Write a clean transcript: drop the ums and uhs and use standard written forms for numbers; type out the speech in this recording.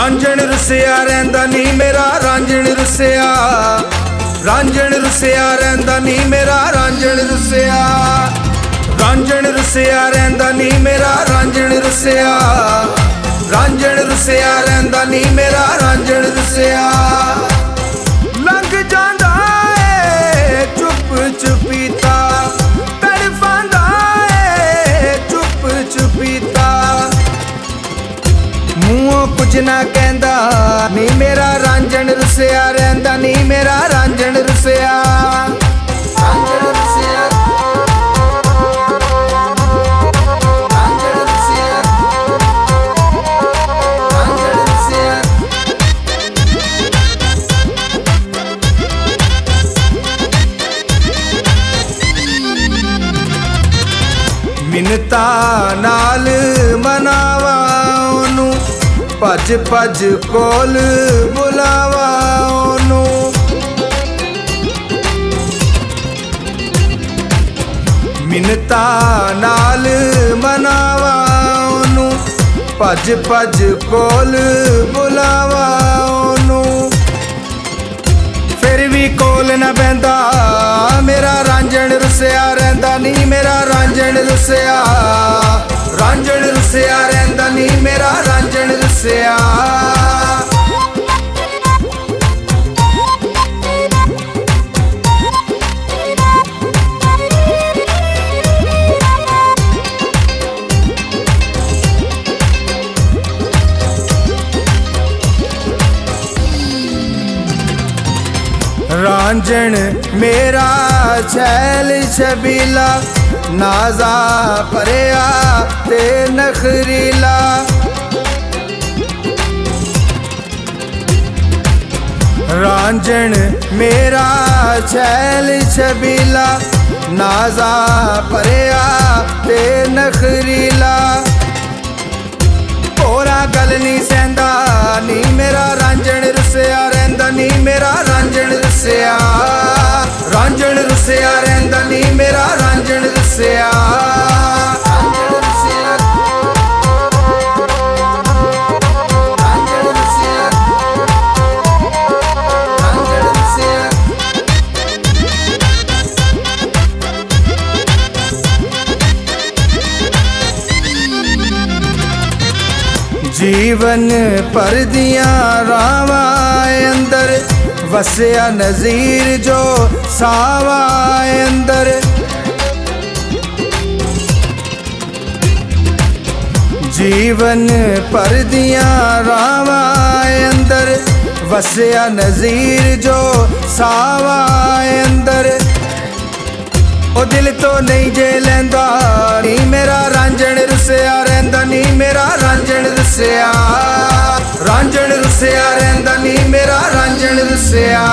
रांझण रुसिया रहिंदा नी मेरा रांझण रुसिया, रांझण रुसिया रहिंदा नी मेरा रांझण रुसिया, रांझण रुसिया रहिंदा नी मेरा रांझण रुसिया, रांझण रुसिया रहिंदा नी मेरा रांझण रुसिया। लंघ जांदा ए चुप चुपीता, तड़फांदा ए चुप चुपीता, मूहों कुछ ना कहंदा नी मेरा रांझण रुसिया रहिंदा नी मेरा रांझण रुसिया, रांझण रुसिया, रांझण रुसिया, रांझण रुसिया। मिन्नता नाल मनावा ओनू, भज भज कोल बुलावा ओनू, मिन्नता नाल मनावा ओनू, भज भज कोल बुलावा ओनू। फिर भी कोल न बहंदा मेरा रांझण रुसिया रहिंदा नी मेरा रांझण रुसिया, रांझण रुसिया रहिंदा नी मेरा रांझण रुसिया। रांझण मेरा छैल छबीला, नाजा भरिया ते नखरीला, रांझण मेरा छैल छबीला, नाजा भरिया ते नखरीला। होरा गल नहीं सहंदा नी मेरा रांझण रुसिया रहिंदा नी मेरा रांझण रुसिया, रांझण रुसिया रहिंदा नी मेरा रांझण रुसिया, रांझण रुसिया, रांझण रुसिया, रांझण रुसिया। जीवन पर दिया रावा अंदर, वसिया नज़ीर जो सावा अंदर, जीवन पर दिया रावा अंदर, वसिया नज़ीर जो सावा अंदर। ओ दिल तो नहीं जे लैंदा नी मेरा रांझण रुसिया रहिंदा नी मेरा रांझण रुसिया, रांझण रुसिया रहिंदा नी मेरा रांझण रुसिया।